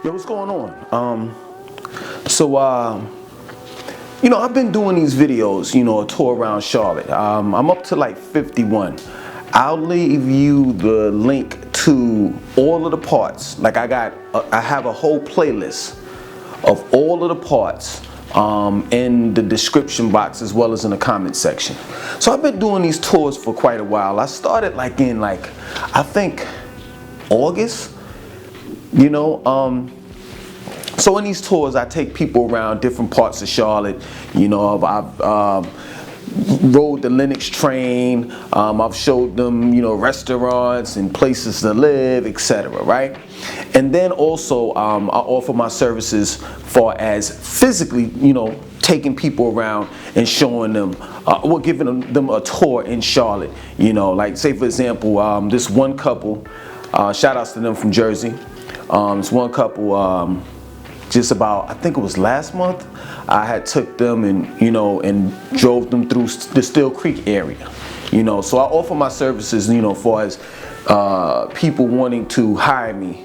Yo, what's going on? I've been doing these videos, a tour around Charlotte. I'm up to like 51. I'll leave you the link to all of the parts. Like I have a whole playlist of all of the parts in the description box as well as in the comment section. So I've been doing these tours for quite a while. I started I think August. So in these tours, I take people around different parts of Charlotte. I've rode the Lennox train. I've showed them, restaurants and places to live, etc. Right? And then also, I offer my services far as physically, taking people around and showing them, giving them a tour in Charlotte. Like say for example, this one couple, shout outs to them from Jersey. This one couple, just about, I think it was last month, I had took them and drove them through the Still Creek area. So I offer my services, far as people wanting to hire me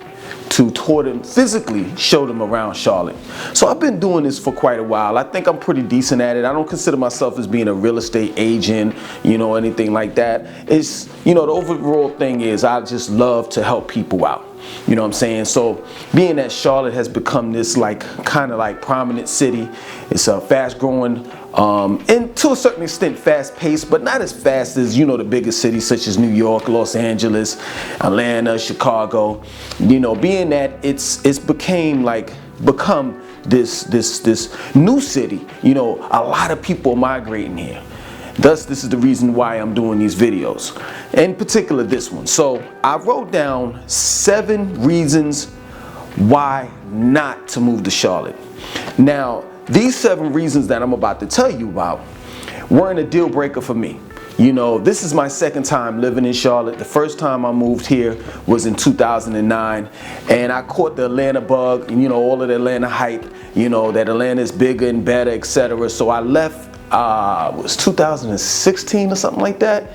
to tour them physically, show them around Charlotte. So I've been doing this for quite a while. I think I'm pretty decent at it. I don't consider myself as being a real estate agent, anything like that. It's, the overall thing is I just love to help people out. You know what I'm saying? So being that Charlotte has become this kind of prominent city, it's a fast growing and to a certain extent fast paced, but not as fast as the biggest cities such as New York, Los Angeles, Atlanta, Chicago. Being that it's become this new city. A lot of people are migrating here. Thus, this is the reason why I'm doing these videos, in particular this one. So I wrote down 7 reasons why not to move to Charlotte. Now, these 7 reasons that I'm about to tell you about weren't a deal breaker for me. This is my second time living in Charlotte. The first time I moved here was in 2009, and I caught the Atlanta bug, all of the Atlanta hype, that Atlanta is bigger and better, etc. So I left. It was 2016 or something like that,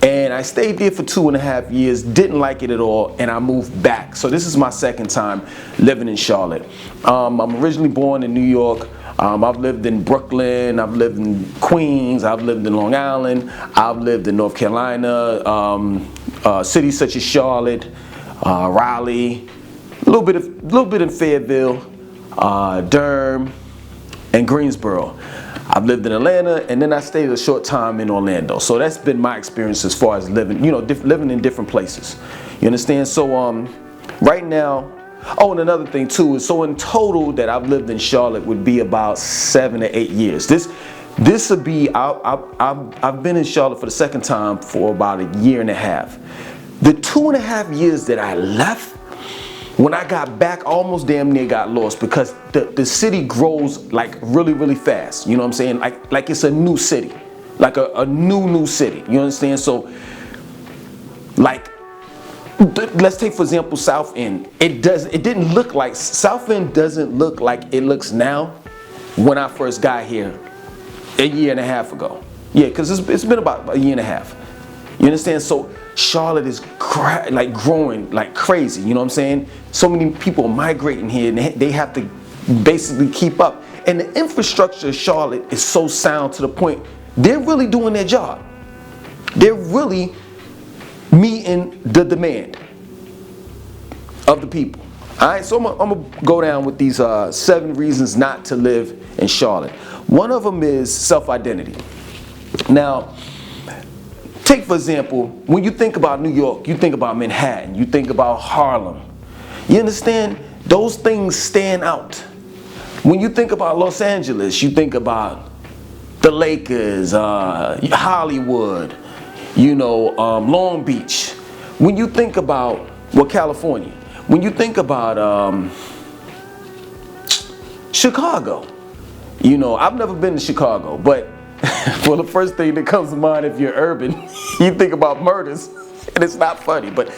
and I stayed there for 2.5 years, didn't like it at all, and I moved back. So this is my second time living in Charlotte. I'm originally born in New York. I've lived in Brooklyn, I've lived in Queens, I've lived in Long Island, I've lived in North Carolina, cities such as Charlotte, Raleigh, a little bit in Fayetteville, Durham, and Greensboro. I've lived in Atlanta, and then I stayed a short time in Orlando. So that's been my experience as far as living, living in different places. You understand? So right now, and another thing too is, so in total that I've lived in Charlotte would be about 7 to 8 years. This would be, I've been in Charlotte for the second time for about 1.5 years. The 2.5 years that I left, when I got back, I almost damn near got lost because the city grows really, really fast. You know what I'm saying? Like it's a new city, like a new city. You understand? So let's take for example South End. South End doesn't look like it looks now when I first got here 1.5 years ago. Yeah, because it's been about 1.5 years. You understand? So Charlotte is growing like crazy. You know what I'm saying? So many people are migrating here, and they have to basically keep up. And the infrastructure of Charlotte is so sound to the point they're really doing their job. They're really meeting the demand of the people. All right, so I'm gonna go down with these 7 reasons not to live in Charlotte. One of them is self-identity. Now, take for example, when you think about New York, you think about Manhattan, you think about Harlem. You understand? Those things stand out. When you think about Los Angeles, you think about the Lakers, Hollywood, Long Beach. When you think about, California. When you think about Chicago, I've never been to Chicago, but well, the first thing that comes to mind if you're urban, you think about murders, and it's not funny. But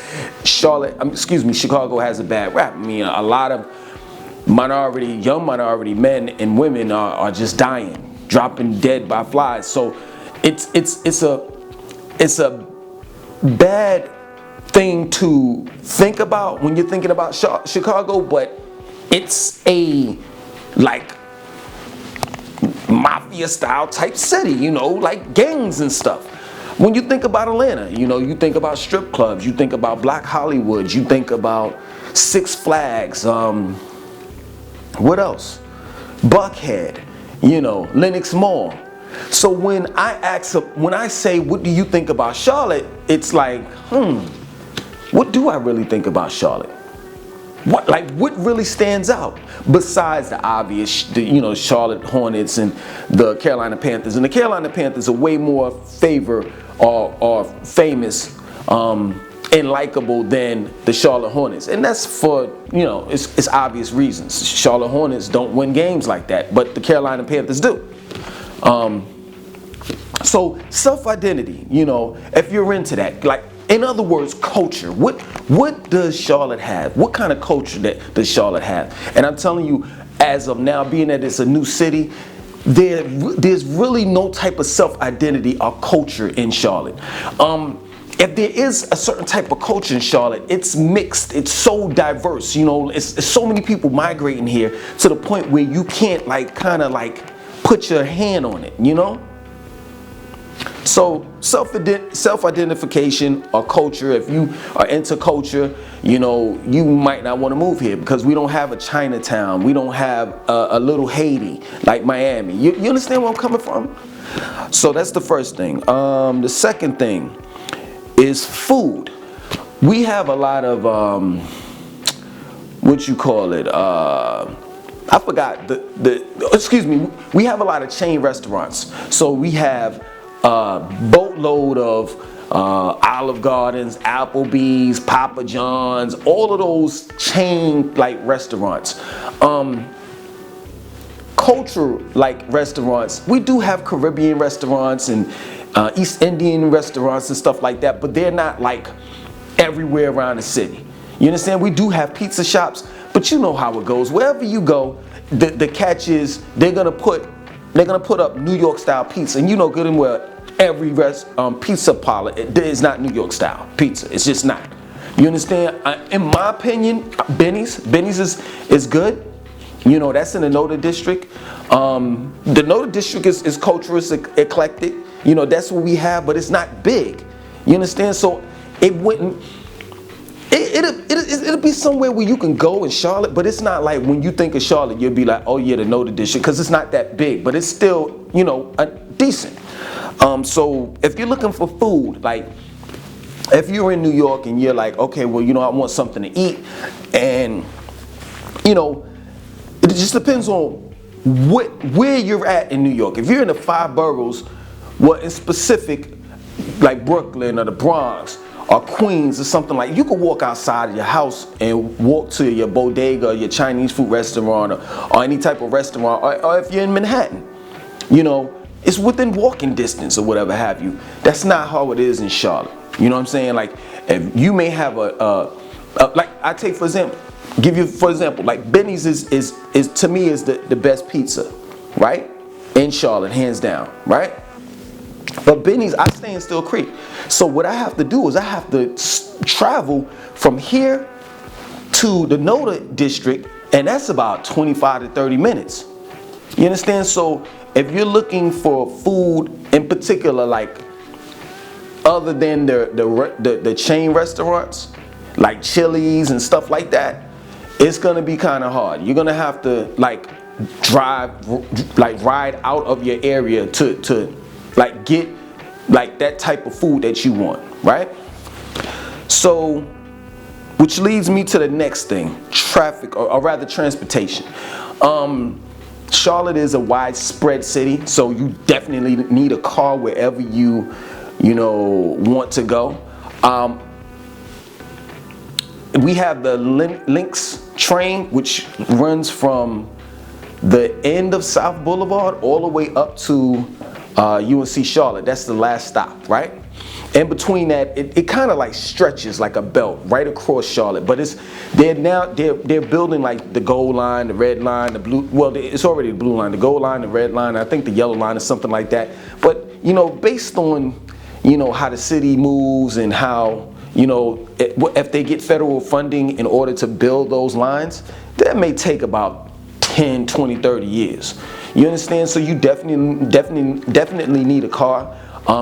Chicago has a bad rap. I mean, a lot of young minority men and women are just dying, dropping dead by flies. So it's a bad thing to think about when you're thinking about Chicago, but it's a like mafia style type city, you know, like gangs and stuff. When you think about Atlanta, you know, you think about strip clubs, you think about Black Hollywood, you think about Six Flags, what else? Buckhead, you know, Lenox Mall. So when I say, what do you think about Charlotte? It's like, what do I really think about Charlotte? What really stands out besides the obvious, you know, Charlotte Hornets and the Carolina Panthers? And the Carolina Panthers are way more or famous and likable than the Charlotte Hornets, and that's for, you know, it's obvious reasons. Charlotte Hornets don't win games like that, but the Carolina Panthers do. So self-identity, you know, if you're into that, like, in other words, culture. What does Charlotte have? What kind of culture does Charlotte have? And I'm telling you, as of now, being that it's a new city, there's really no type of self-identity or culture in Charlotte. If there is a certain type of culture in Charlotte, it's mixed. It's so diverse. You know, it's so many people migrating here to the point where you can't kind of put your hand on it, you know? So self-identification or culture, if you are into culture, you know, you might not want to move here because we don't have a Chinatown. We don't have a little Haiti like Miami. You understand where I'm coming from? So that's the first thing. The second thing is food. We have a lot of, I forgot excuse me, we have a lot of chain restaurants. So we have a boatload of Olive Gardens, Applebee's, Papa John's, all of those chain restaurants. Culture restaurants, we do have Caribbean restaurants and East Indian restaurants and stuff like that, but they're not everywhere around the city. You understand? We do have pizza shops, but you know how it goes. Wherever you go, the catch is they're gonna put up New York style pizza, and you know good and well every pizza parlor is not New York style pizza. It's just not. You understand? In my opinion, Benny's is good. You know, that's in the Noda district. The Noda district is culturally eclectic. You know, that's what we have, but it's not big. You understand? So it wouldn't. It'll be somewhere where you can go in Charlotte, but it's not like when you think of Charlotte, you'll be like, oh yeah, the Noda district, because it's not that big, but it's still, you know, decent. So if you're looking for food, if you're in New York and you're like, okay, well, you know, I want something to eat, and you know, it just depends on where you're at in New York. If you're in the 5 boroughs, well, in specific, like Brooklyn or the Bronx or Queens or something, you could walk outside of your house and walk to your bodega or your Chinese food restaurant or any type of restaurant, or if you're in Manhattan, you know, it's within walking distance or whatever have you. That's not how it is in Charlotte. You know what I'm saying? If you may have I take for example, Benny's is to me is the best pizza, right? In Charlotte, hands down, right? But Benny's, I stay in Still Creek. So what I have to do is I have to travel from here to the Noda district, and that's about 25 to 30 minutes. You understand? So if you're looking for food in particular, other than the chain restaurants, like Chili's and stuff like that, it's gonna be kind of hard. You're gonna have to ride out of your area to get that type of food that you want, right? So, which leads me to the next thing, traffic, or rather transportation. Charlotte is a widespread city, so you definitely need a car wherever you want to go. We have the Lynx train, which runs from the end of South Boulevard all the way up to UNC Charlotte. That's the last stop, right? In between that, it kind of stretches like a belt right across Charlotte. But they're building the gold line, the red line, the blue. Well, it's already the blue line, the gold line, the red line. I think the yellow line is something like that. But based on how the city moves and how if they get federal funding in order to build those lines, that may take about 10, 20, 30 years. You understand? So you definitely need a car.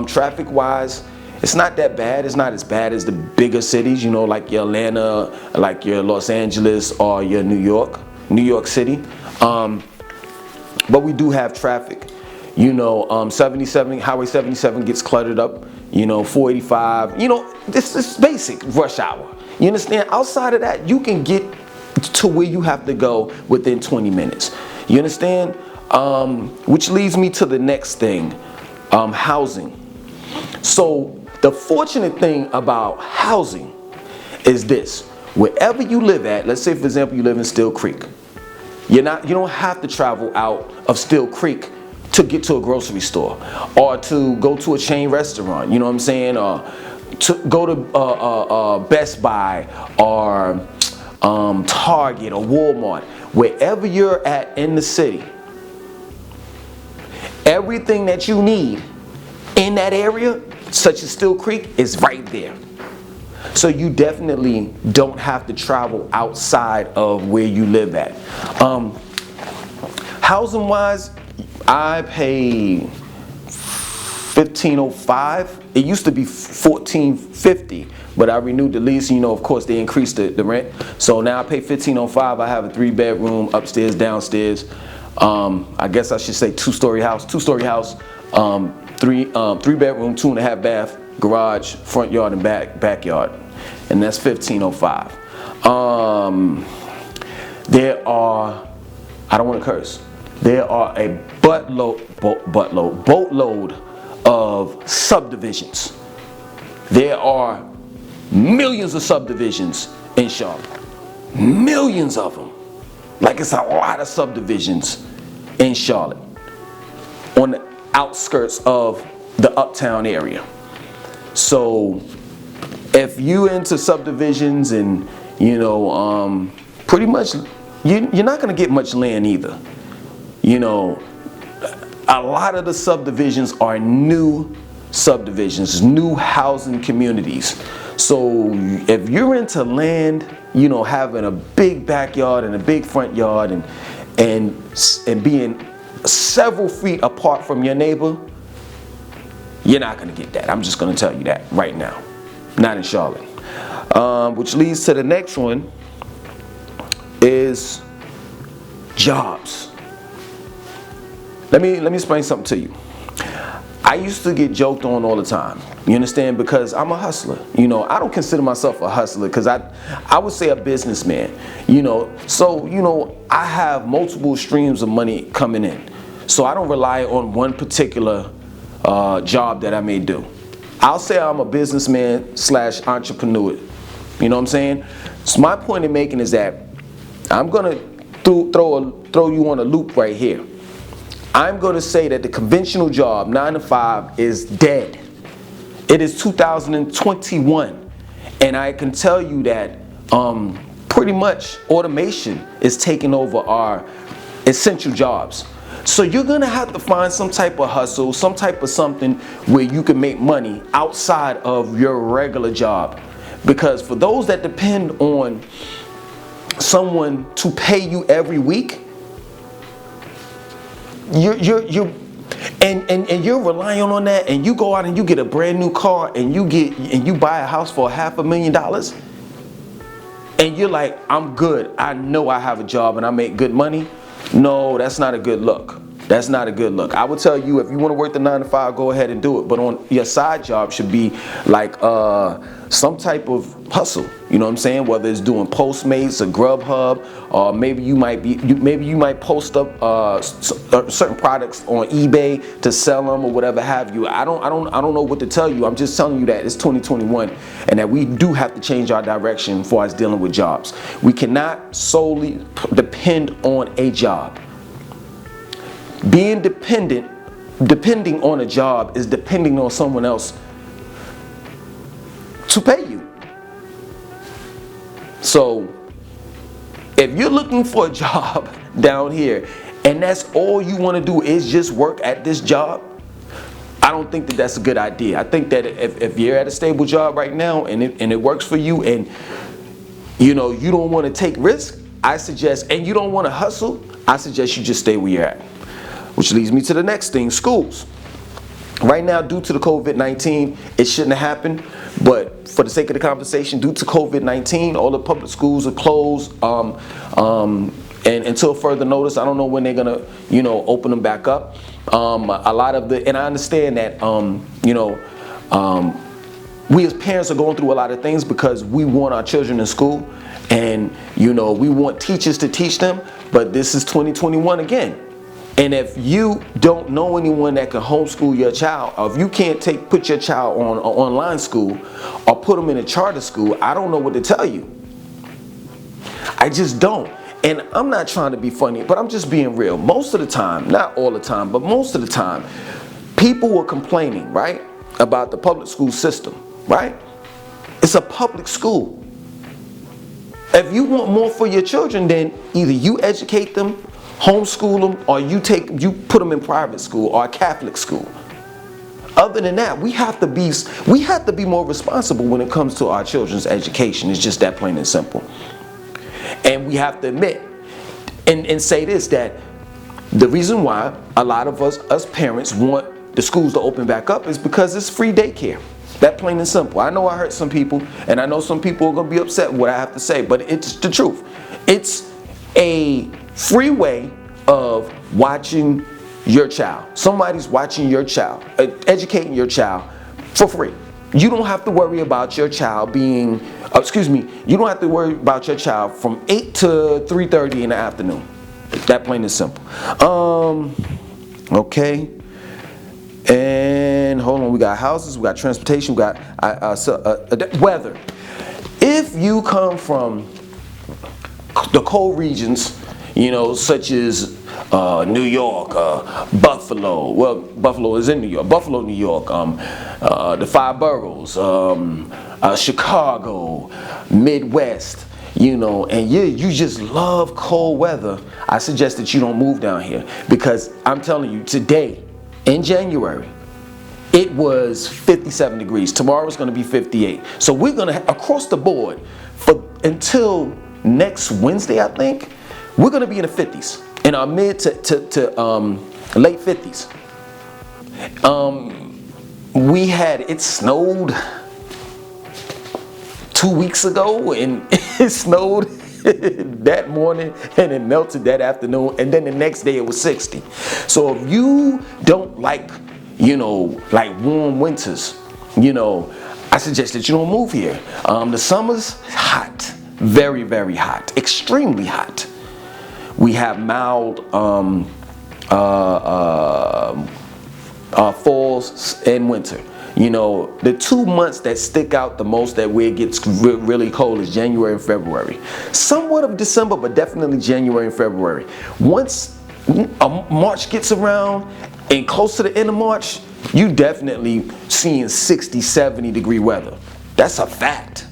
Traffic wise, it's not that bad. It's not as bad as the bigger cities, like your Atlanta, like your Los Angeles, or your New York City. But we do have traffic. 77, Highway 77 gets cluttered up. 485, this is basic rush hour. You understand? Outside of that, you can get to where you have to go within 20 minutes. You understand? Which leads me to the next thing, housing. So the fortunate thing about housing is this: wherever you live at, let's say for example you live in Still Creek, you don't have to travel out of Still Creek to get to a grocery store, or to go to a chain restaurant, you know what I'm saying, or to go to Best Buy, or Target, or Walmart. Wherever you're at in the city, everything that you need in that area, such as Still Creek, is right there. So you definitely don't have to travel outside of where you live at. Housing wise, I pay $1,505. It used to be $1,450, but I renewed the lease. Of course, they increased the rent. So now I pay $1,505. I have a 3-bedroom, upstairs, downstairs. I guess I should say two-story house. 3 bedroom, 2.5 bath, garage, front yard, and backyard, and that's $1,505. There are, I don't want to curse, there are a boatload of subdivisions. There are millions of subdivisions in Charlotte. Millions of them. Like, it's a lot of subdivisions in Charlotte on the outskirts of the uptown area. So if you into subdivisions, and pretty much you're not going to get much land either. A lot of the subdivisions are new subdivisions, new housing communities. So if you're into land, having a big backyard and a big front yard, and being several feet apart from your neighbor, you're not going to get that. I'm just going to tell you that right now. Not in Charlotte. Which leads to the next one, is jobs. Let me explain something to you. I used to get joked on all the time. You understand? Because I'm a hustler. I don't consider myself a hustler, because I would say a businessman. So I have multiple streams of money coming in. So I don't rely on one particular job that I may do. I'll say I'm a businessman / entrepreneur. You know what I'm saying? So my point in making is that I'm gonna throw you on a loop right here. I'm going to say that the conventional job, 9 to 5, is dead. It is 2021, and I can tell you that pretty much automation is taking over our essential jobs. So you're going to have to find some type of hustle, some type of something where you can make money outside of your regular job. Because for those that depend on someone to pay you every week, you're relying on that, and you go out and you get a brand new car, and you buy a house for $500,000, and you're like, I'm good, I know I have a job and I make good money. No, that's not a good look. That's not a good look. I would tell you, if you want to work the 9 to 5, go ahead and do it. But on your side job should be like some type of hustle. You know what I'm saying? Whether it's doing Postmates or Grubhub, or maybe you might post up certain products on eBay to sell them or whatever have you. I don't know what to tell you. I'm just telling you that it's 2021, and that we do have to change our direction as far as dealing with jobs. We cannot solely depend on a job. Being depending on a job is depending on someone else to pay you. So if you're looking for a job down here, and that's all you want to do is just work at this job, I don't think that that's a good idea. I think that if you're at a stable job right now and it works for you, and you don't want to take risks, I suggest, and you don't want to hustle, I suggest you just stay where you're at. Which leads me to the next thing, schools. Right now, due to the COVID-19, it shouldn't have happened, but for the sake of the conversation, due to COVID-19, all the public schools are closed, and until further notice. I don't know when they're gonna, open them back up. A lot of and I understand that, we as parents are going through a lot of things because we want our children in school, and we want teachers to teach them, but this is 2021 again. And if you don't know anyone that can homeschool your child, or if you can't put your child on an online school or put them in a charter school, I don't know what to tell you. I just don't. And I'm not trying to be funny, but I'm just being real. Most of the time, not all the time, but most of the time, people were complaining, right, about the public school system, right? It's a public school. If you want more for your children, then either you educate them, homeschool them, or you put them in private school or a Catholic school. Other than that, we have to be more responsible when it comes to our children's education. It's just that plain and simple. And we have to admit and say this, that the reason why a lot of us parents want the schools to open back up is because it's free daycare. That plain and simple. I know I hurt some people, and I know some people are going to be upset with what I have to say, but it's the truth. It's a free way of watching your child. Somebody's watching your child, educating your child for free. You don't have to worry about your child you don't have to worry about your child from 8 to 3:30 in the afternoon. That plain and simple. Okay. And hold on, we got houses, we got transportation, we got weather. If you come from the cold regions, such as New York, Buffalo. Well, Buffalo is in New York. Buffalo, New York. The 5 boroughs. Chicago, Midwest. And you just love cold weather. I suggest that you don't move down here, because I'm telling you, today in January, it was 57 degrees. Tomorrow it's going to be 58. So we're going to across the board until next Wednesday, I think. We're going to be in the 50s, in our mid to late 50s. It snowed 2 weeks ago, and it snowed that morning, and it melted that afternoon, and then the next day it was 60. So if you don't like warm winters, I suggest that you don't move here. The summer's hot, very, very hot, extremely hot. We have mild falls and winter. The 2 months that stick out the most that where it gets really cold is January and February. Somewhat of December, but definitely January and February. Once March gets around and close to the end of March, you definitely seeing 60, 70 degree weather. That's a fact.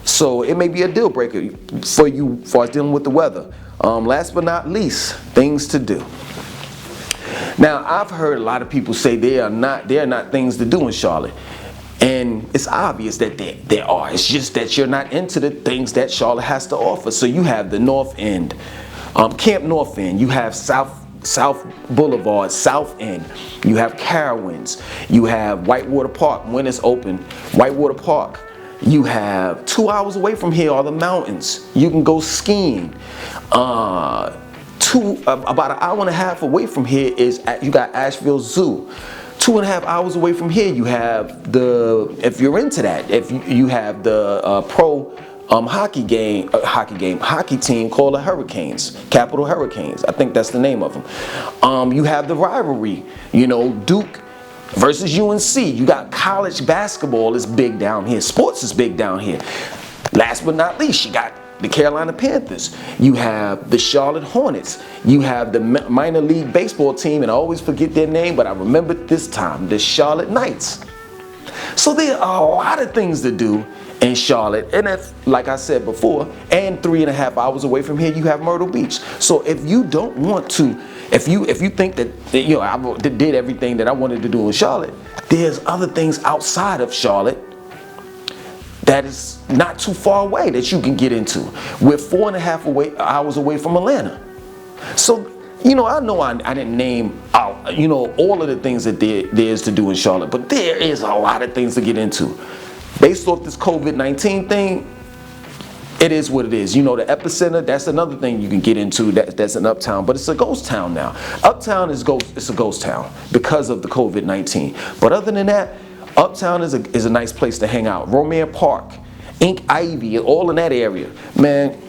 So it may be a deal breaker for you as far as dealing with the weather. Last but not least, things to do. Now, I've heard a lot of people say there are not things to do in Charlotte. And it's obvious that there are. It's just that you're not into the things that Charlotte has to offer. So you have the North End, Camp North End. You have South Boulevard, South End. You have Carowinds. You have Whitewater Park when it's open. Whitewater Park. You have 2 hours away from here are the mountains. You can go skiing. About an hour and a half away from here you got Asheville Zoo. 2.5 hours away from here you have if you're into that, you have the pro hockey team called the Hurricanes, Capital Hurricanes. I think that's the name of them. You have the rivalry, Duke versus UNC. You got college basketball is big down here. Sports is big down here. Last but not least, you got the Carolina Panthers. You have the Charlotte Hornets. You have the minor league baseball team, and I always forget their name, but I remember this time, the Charlotte Knights. So there are a lot of things to do in Charlotte, and that's, like I said before, and 3.5 hours away from here, you have Myrtle Beach. So if you don't want to If you think that you know I did everything that I wanted to do in Charlotte, there's other things outside of Charlotte that is not too far away that you can get into. We're 4.5 hours away from Atlanta. So, you know I didn't name out, you know, all of the things that there is to do in Charlotte, but there is a lot of things to get into. Based off this COVID-19 thing, it is what it is. You know, the epicenter, that's another thing you can get into that's in Uptown, but it's a ghost town now. Uptown it's a ghost town because of the COVID-19. But other than that, Uptown is a nice place to hang out. Romare Park, Ink Ivy, all in that area. Man,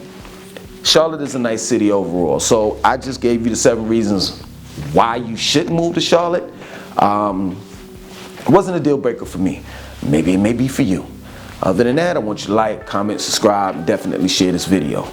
Charlotte is a nice city overall. So I just gave you the 7 reasons why you shouldn't move to Charlotte. It wasn't a deal breaker for me. Maybe it may be for you. Other than that, I want you to like, comment, subscribe, and definitely share this video.